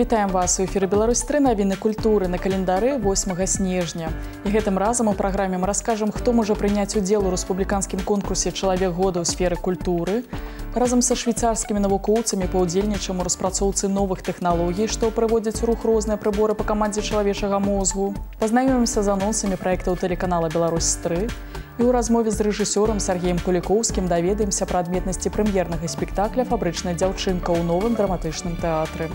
Вітаем вас у эфіры Беларусь-3, навіны культуры на календары 8 снежня. І гэтым разам у праграме мы раскажам, хто можа прыняць удзел у рэспубліканскім конкурсе «Чалавек года ў сферы культуры». Разам са швейцарскімі навукоўцамі паўдзельнічаем у распрацоўцы новых тэхналогій, што прыводзяць у рух розныя прыборы па камандзе чалавечага мозгу. Пазнаёмімся з анонсамі праектаў тэлеканала «Беларусь-3». І ў размове з рэжысёрам Сергеем Кулікоўскім даведаемся пра адметнасці прэм'ернага спектакля «Фабрычная дзяўчынка» ў новым драматычным тэатры.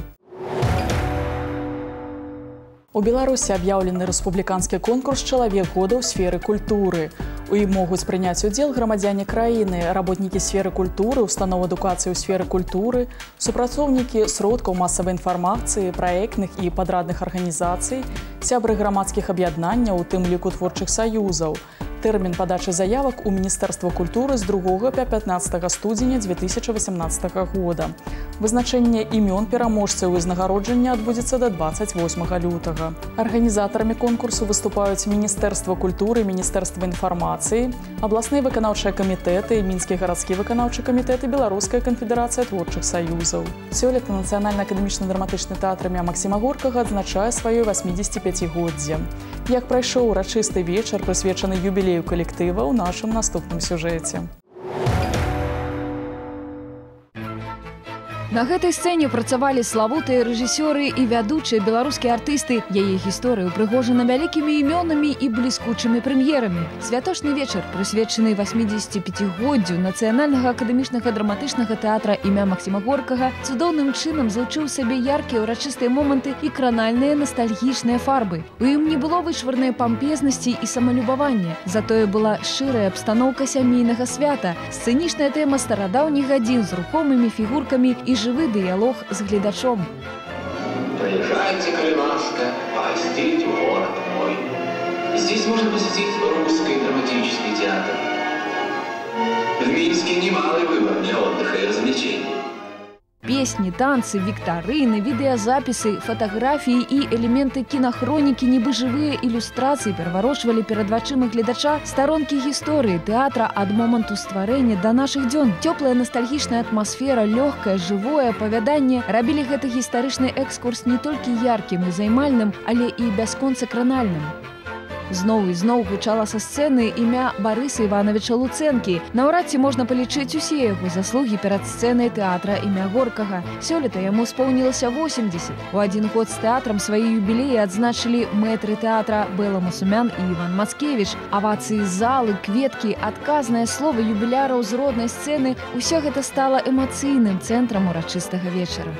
У Беларусі аб'яўлены рэспубліканскі конкурс «Чалавек года ў сферы культуры». У ім могуць прыняць удзел грамадзяне краіны, работнікі сферы культуры, установ адукацыі ў сферы культуры, супрацоўнікі сродкаў масавай інфармацыі, праектных і падрадных арганізацый, сябры грамадскіх аб'яднанняў, у тым ліку творчых саюзаў. Тэрмін падачы заявак у Міністэрства культуры з 2 па 15 студзеня 2018 года. Вызначэнне імён пераможцаў і узнагароджання адбудзецца да 28 лютага. Арганізатарамі конкурсу выступаюць Міністэрства культуры, Міністэрства інфармацыі, абласныя выканаўчыя камітэты, Мінскі гарадскі выканаўчы камітэт і Беларуская канфедэрацыя творчых саюзаў. Сёлета Нацыянальна-акадэмічны драматычны тэатр імя Максіма Горкага адзначае сваё 85-годдзе. Як прайшоў урачысты вечар, прысвечаны юбілею калектыва ў нашым наступным сюжэце. На гэтай сцэне працавалі славутыя рэжысёры і вядучыя беларускія артысты. Яе гісторыя ўпрыгожана вялікімі імёнамі і бліскучымі прэм'ерамі. Святочны вечар, прысвечаны 85-годдзю Нацыянальнага акадэмічнага драматычнага тэатра імя Максіма Горкага, цудоўным чынам злучыў сабе яркія ўрачыстыя моманты і кранальныя настальгічныя фарбы. У ім не было вышварнай пампезнасці і самалюбавання. Затое была шчырая абстаноўка сямейнага свята, сцэнічная тэма старадаўніх гадзін з рухомымі фігуркамі і живый диалог с глядачом. Приезжайте, коли ласка, посетить город мой. Здесь можно посетить русский драматический театр. В Минске немалый выбор для отдыха и развлечений. Песні, танцы, віктарыны, відэазапісы, фатаграфіі і элементы кінахронікі, нібы жывыя ілюстрацыі пераварочвалі перад вачыма гледача старонкі гісторыі тэатра ад моманту стварэння да нашых дзён. Цёплая ностальгічная атмасфера, лёгкае, жывое апавяданне рабілі гэты гістарычны экскурс не толькі яркім і займальным, але і бясконца кранальным. Зноў і зноў гучала са сцэны імя Барыса Івановича Луцэнкі. Наўрад ці можна палічыць усе яго заслугі перад сцэнай тэатра імя Горкага. Сёлета яму споўнілася 80. У адзін год з тэатрам свае юбілеі адзначылі мэтры тэатра Бэла Мусумян і Іван Мацкевіч. Авацыі залы, кветкі, адказнае слова юбіляраў з роднай сцэны – усё гэта стала эмацыйным цэнтрам урачыстага вечара.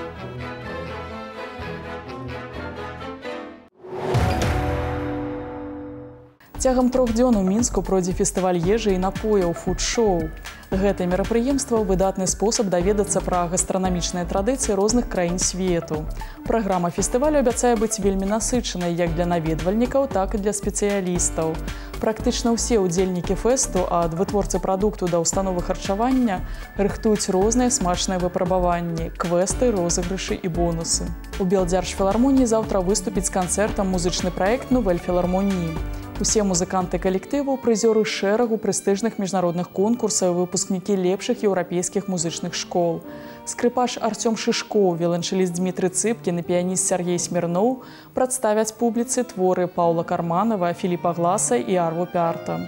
Цягам 3 дзён у Мінску пройдзе фестываль ежы і напояў фуд-шоу. Гэтае мерапрыемства – выдатны спосаб даведацца пра гастранамічныя традыцыі розных краін свету. Праграма фестывалю абяцае быць вельмі насычанай як для наведвальнікаў, так і для спецыялістаў. Практычна ўсе ўдзельнікі фэсту, ад вытворцы прадукту да ўстановы харчавання, рыхтуюць розныя смачныя выпрабаванні, квесты, розыгрышы і бонусы. У Белдзяржфілармоніі заўтра выступіць з канцэртам музычны праект «Нувэль філармоніі». Усе музыканты калектыву – прызёры шэрагу прэстыжных міжнародных конкурсаў і выпускнікі лепшых еўрапейскіх музычных школ. Скрыпач Артём Шышкоў, віоланчэліст Дмітрый Цыпкін і піяніст Сергей Смірноў прадставяць публіцы творы Паўла Карманава, Філіпа Гласа і Арву Пярта.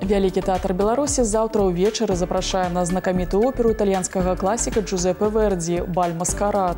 Вялікі тэатр Беларусі заўтра ўвечары запрашае на знакамітую оперу італьянскага класіка Джузеппе Верді «Баль маскарад».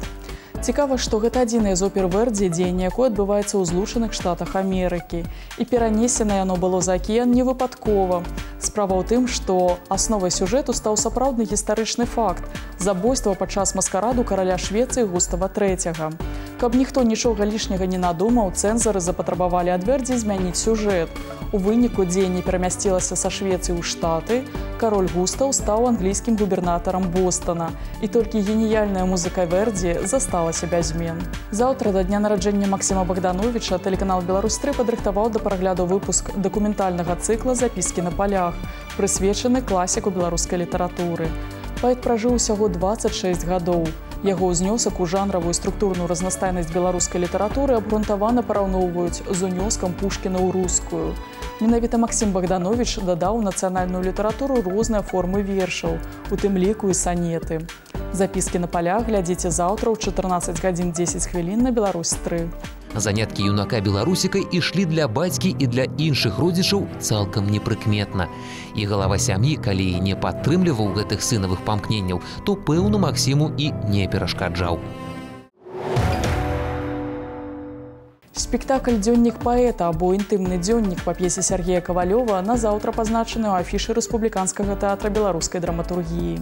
Цікава, што гэта адзіная з опер Верді, дзеянне якой адбываецца ў Злучаных Штатах Амерыкі. І перанесена яно было за акіян не выпадкова. Справа ў тым, што асновай сюжэту стаў сапраўдны гістарычны факт – забойства падчас маскараду караля Швецыі Густава III. Каб ніхто нічога лішняга не надумаў, цэнзары запатрабавалі ад Верді змяніць сюжэт. У выніку дзеянне перамясцілася са Швецыі ў Штаты, кароль Густаў стаў англійскім губернатарам Бостона, і толькі геніяльная музыка Верді засталася без змен. Заўтра да дня нараджэння Максіма Богдановича тэлеканал «Беларусь-3» падрыхтаваў да прагляду выпуск дакументальнага цыкла «Запіскі на полях», прысвечаны класіку беларускай літаратуры. Паэт пражыў усяго 26 гадоў. Яго ўзнёсак у жанравую і структурную разнастайнасць беларускай літаратуры абгрунтавана параўноўваюць з унёскам Пушкіна ў рускую. Менавіта Максім Богданович дадаў у нацыянальную літаратуру розныя формы вершаў, у тым ліку і санеты. Запіскі на палях глядзіце заўтра ў 14 гадзін 10 хвілін на Беларусь-3. Заняткі юнака беларусікай ішлі для бацькі і для іншых родзічаў цалкам непрыкметна. І галава сям'і, калі і не падтрымліваў гэтых сынавых памкненняў, то пэўна Максіму і не перашкаджаў. Спектакль «Дзённік паэта» або інтымны дзённік па п'есе Сергея Кавалёва на заўтра пазначаны ў афішы Рэспубліканскага тэатра беларускай драматургіі.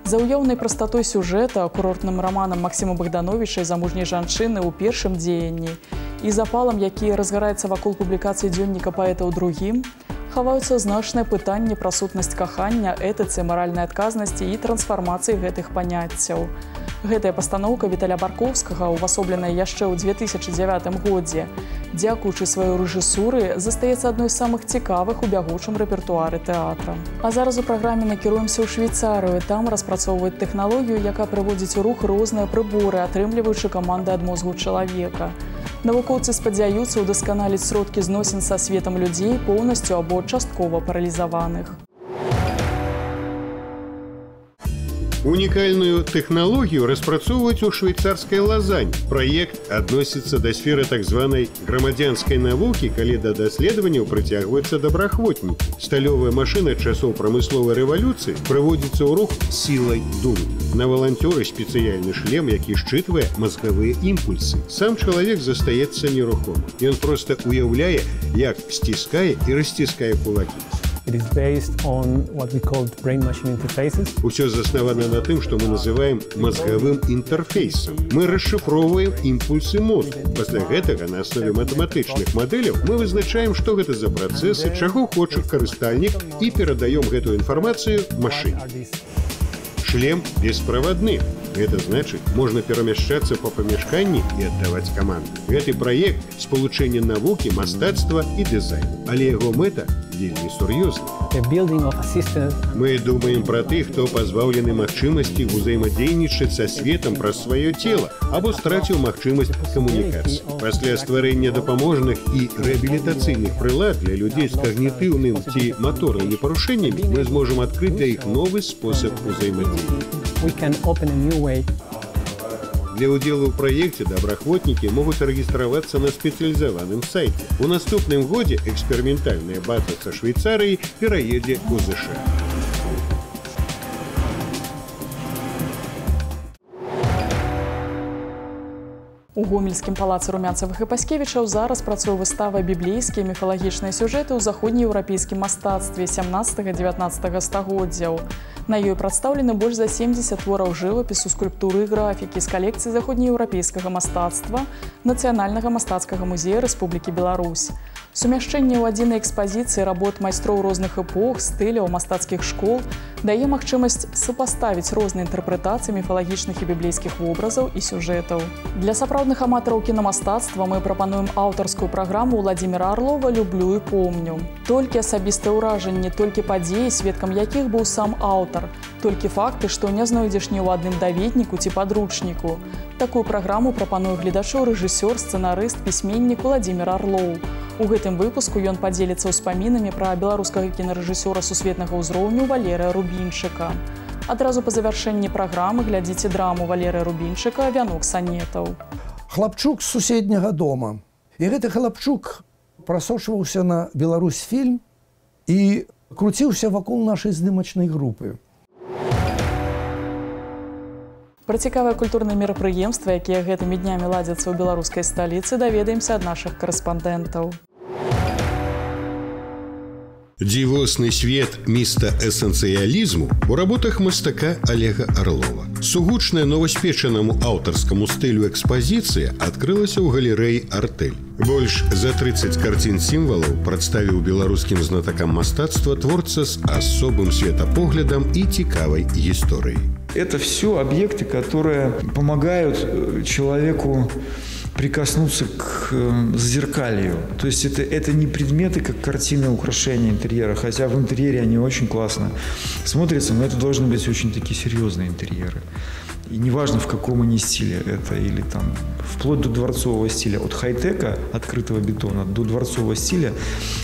За уяўнай прастатой сюжэта, курортным раманам Максіма Богдановича і замужняй жанчыны ў першым дзеянні і запалам, які разгараецца вакол публікацыі дзённіка паэта ў другім, хаваюцца значныя пытанні пра сутнасць кахання, этыцы, маральнай адказнасці і трансфармацыі гэтых паняццяў. Гэтая пастаноўка Віталя Баркоўскага, увасобленая яшчэ ў 2009 годзе, дзякуючы сваёй рэжысуры, застаецца адной з самых цікавых у бягучым рэпертуары тэатра. А зараз у праграме накіруемся ў Швейцарыю. Там распрацоўваюць тэхналогію, якая прыводзіць у рух розныя прыборы, атрымліваючы каманды ад мозгу чалавека. Навукоўцы спадзяюцца ўдасканаліць сродкі зносін са светам людзей, поўнасцю або часткова паралізаваных. Уникальную технологию распрацоўваюць у швейцарской Лазань. Проект адносіцца да сферы так званай грамадзянскай навукі, калі да даследаванняў прыцягваюцца добраахвотнікі. Сталёвая машына часоў прамысловай рэвалюцыі прыводзіцца ў рух сілай думы. На валанцёры спецыяльны шлем, які счытвае мазгавыя імпульсы. Сам чалавек застаецца нерухомым. Ён проста уяўляе, як сціскае і расціскае кулакі. It is based on what we call brain-machine interfaces. Усё заснавана на тым, што мы называем мазгавым інтэрфейсам. Мы расшыфроўваем імпульсы мозга. Пасля гэтага на аснове матэматычных мадэляў мы вызначаем, што гэта за працэсы, чаго хоча карыстальнік і перадаём гэтую інфармацыю машыне. Шлем бесправадны. Гэта значыць, можна перамяшчацца па памяшканні і аддаваць каманды. Гэты праект – спалучэнне навукі, мастацтва і дызайну. Але яго мэта вельмі сур'ёзная. Мы думаем пра тых, хто пазбаўлены магчымасці ўзаемадзейнічаць са светам праз сваё цела або страціў магчымасць камунікацыі. Пасля стварэння дапаможных і рэабілітацыйных прылад для людзей з кагнітыўным ці маторнымі парушэннямі мы зможам адкрыць для іх новы спосаб узаемадзеяння. Для удзелу ў праекце добраахвотнікі могуць рэгістравацца на спецыялізаваным сайце. У наступным годзе эксперыментальная база са Швейцарыі пераедзе ў ЗША. У гомельскім палацы Румянцевых і Паскевічаў зараз працуе выстава «Біблейскія міфалагічныя сюжэты ў заходнееўрапейскім мастацтве 17-19 стагоддзяў». На ёй прадстаўлены больш за 70 твораў жывапісу, скульптуры і графікі з калекцыі заходнееўрапейскага мастацтва Нацыянальнага мастацкага музея Рэспублікі Беларусь. Сумяшчэнне ў адзінай экспазіцыі работ майстроў розных эпох, стыляў, мастацкіх школ дае магчымасць супаставіць розныя інтэрпрэтацыі міфалагічных і біблейскіх вобразаў і сюжэтаў. Для сапраўдных аматараў кінамастацтва мы прапануем аўтарскую праграму Владзіміра Арлова «Люблю і помню». Толькі асабістыя ўражанні, толькі падзеі, сведкам якіх быў сам аўтар, толькі факты, што не знойдзеш ні ў адным даведніку ці падручніку. Такую праграму прапануе гледачу рэжысёр, сцэнарыст, пісьменнік Владзімір Арлоў. У гэтым выпуску ён падзеліцца ўспамінамі пра беларускага кінарэжысёра сусветнага ўзроўню Валерыя Рубінчыка. Адразу па завяршэнні праграмы глядзіце драму Валерыя Рубінчыка «Вянок санетаў». Хлапчук з суседняга дома. І гэты хлапчук прасочваўся на Беларусьфільм і круціўся вакол нашай здымачнай групы. Пра цікавыя культурныя мерапрыемствы, якія гэтымі днямі ладзяцца ў беларускай сталіцы, даведаемся ад нашых карэспандэнтаў. Дзівосны свет міста эсэнцыялізму ў работах мастака Олега Орлова. Сугучная новаспечанаму аўтарскаму стылю экспазіцыя адкрылася ў галерэі «Артэль». Больш за 30 карцін сімвалаў прадставіў беларускім знатакам мастацтва творца з асобым светапоглядам і цікавай гісторыяй. Это все объекты, которые помогают человеку прикоснуться к зазеркалью. То есть это не предметы, как картины, украшения интерьера, хотя в интерьере они очень классно смотрятся, но это должны быть очень такие серьезные интерьеры. И неважно, в каком они стиле это, или там вплоть до дворцового стиля, от хай-тека, открытого бетона, до дворцового стиля,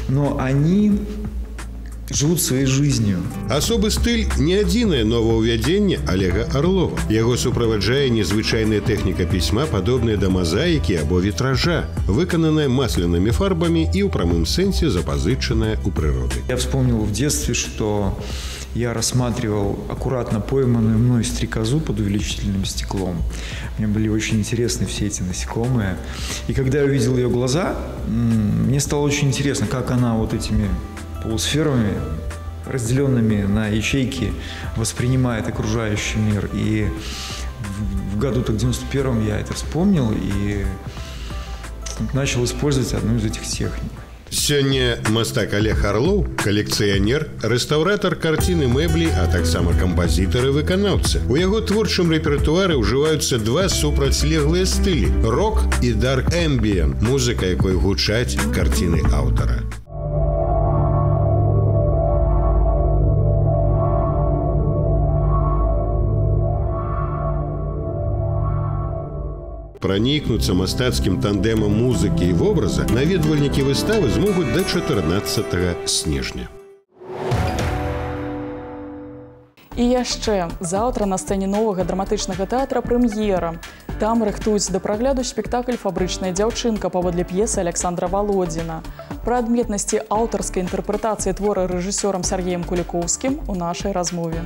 но они живут своей жизнью. Асобы стыль не адзінае новаўвядзенне Олега Орлова. Яго суправаджае незвычайная тэхніка пісьма, падобная да мазаікі або вітража, выкананая маслянымі фарбамі і ў прамым сэнсе запазычаная у прыроды. Я вспомнил в детстве, что я рассматривал аккуратно пойманную мной стрекозу под увеличительным стеклом. Мне были очень интересны все эти насекомые. И когда я увидел ее глаза, мне стало очень интересно, как она вот этими полусферами, разделенными на ячейки, воспринимает окружающий мир. И в году-то в 91-м я это вспомнил и начал использовать одну из этих техник. Сёння мастак Олег Орлов, калекцыянер, рэстаўратар карціны мэблі, а таксама кампазітар і выканаўца. У яго творчым рэпертуары ўжываюцца два супрацьлеглыя стылі – рок і дарк эмбіент, музыка якой гучаць карціны аўтара. Пранікнуцца мастацкім тандэмам музыкі і вобраза наведвальнікі выставы змогуць да 14 снежня. І яшчэ заўтра на сцэне новага драматычнага тэатра прэм'ера. Там рыхтуюць да прагляду спектакль «Фабрычная дзяўчынка» паводле п'есы Александра Володина. Пра адметнасці аўтарскай інтэрпрэтацыі твора рэжысёрам Сергеем Куликовским у нашай размове.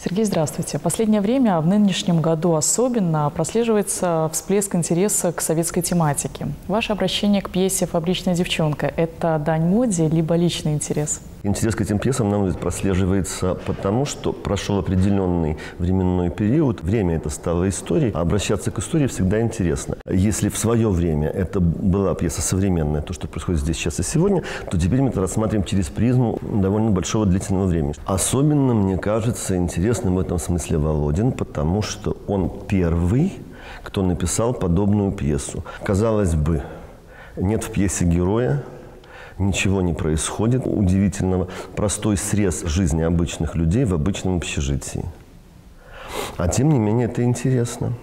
Сергей, здравствуйте. В последнее время, в нынешнем году особенно, прослеживается всплеск интереса к советской тематике. Ваше обращение к пьесе «Фабричная девчонка» – это дань моде, либо личный интерес? Интерес к этим пьесам, на мой взгляд, прослеживается потому, что прошел определенный временной период, время это стало историей, а обращаться к истории всегда интересно. Если в свое время это была пьеса современная, то, что происходит здесь, сейчас и сегодня, то теперь мы это рассматриваем через призму довольно большого длительного времени. Особенно, мне кажется, интересным в этом смысле Володин, потому что он первый, кто написал подобную пьесу. Казалось бы, нет в пьесе героя, ничего не происходит удивительного. Простой срез жизни обычных людей в обычном общежитии. А тем не менее это интересно.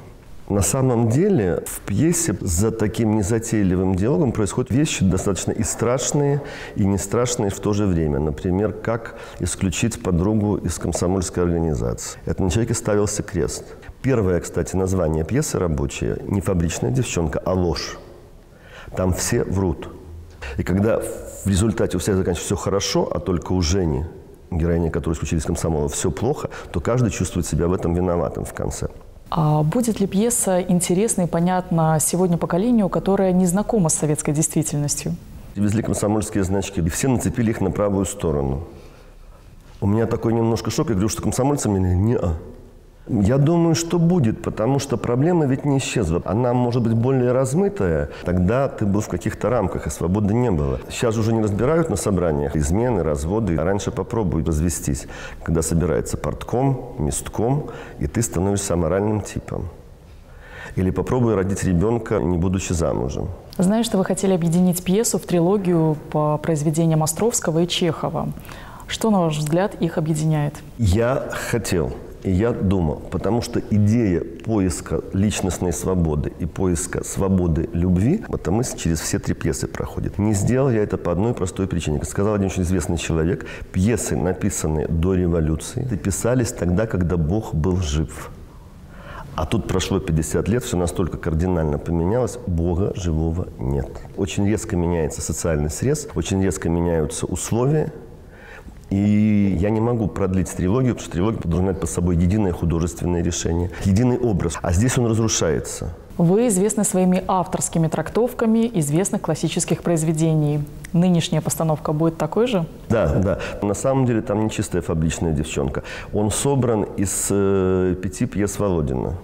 На самом деле в пьесе за таким незатейливым диалогом происходят вещи достаточно и страшные, и не страшные в то же время. Например, как исключить подругу из комсомольской организации. Это на человеке ставился крест. Первое, кстати, название пьесы рабочее не «Фабричная девчонка», а «Ложь». Там все врут. И когда в результате у всех заканчивается все хорошо, а только у Жени, героини, которая исключили из комсомола, все плохо, то каждый чувствует себя в этом виноватым в конце. А будет ли пьеса интересна и понятна сегодня поколению, которое не знакомо с советской действительностью? Везли комсомольские значки, и все нацепили их на правую сторону. У меня такой немножко шок. Я говорю, что комсомольцам не-а. Я думаю, что будет, потому что проблема ведь не исчезла. Она может быть более размытая. Тогда ты был в каких-то рамках, и свободы не было. Сейчас уже не разбирают на собраниях измены, разводы. А раньше попробуй развестись, когда собирается партком, местком, и ты становишься аморальным типом. Или попробуй родить ребенка, не будучи замужем. Знаю, что вы хотели объединить пьесу в трилогию по произведениям Островского и Чехова. Что, на ваш взгляд, их объединяет? Я хотел. И я думал, потому что идея поиска личностной свободы и поиска свободы любви, эта мысль через все три пьесы проходит. Не сделал я это по одной простой причине. Как сказал один очень известный человек, пьесы, написанные до революции, писались тогда, когда Бог был жив. А тут прошло 50 лет, все настолько кардинально поменялось, Бога живого нет. Очень резко меняется социальный срез, очень резко меняются условия. И я не могу продлить трилогию, потому что трилогия подразумевает под собой единое художественное решение, единый образ. А здесь он разрушается. Вы известны своими авторскими трактовками известных классических произведений. Нынешняя постановка будет такой же? Да, да. На самом деле там не чистая «Фабричная девчонка». Он собран из 5 пьес Володина,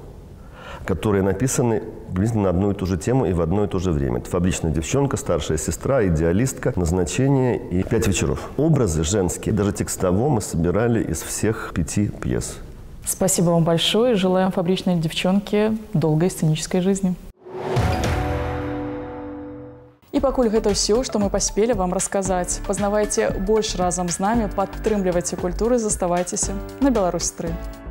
которые написаны приблизительно на одну и ту же тему и в одно и то же время. Это «Фабричная девчонка», «Старшая сестра», «Идеалистка», «Назначение» и «5 вечеров». Образы женские, даже текстово, мы собирали из всех 5 пьес. Спасибо вам большое. Желаем «Фабричной девчонке» долгой сценической жизни. И пакуль гэта ўсё, што мы паспелі вам расказаць. Пазнавайце больш разам з намі, падтрымлівайце культуру, заставайцеся на Беларусь 3.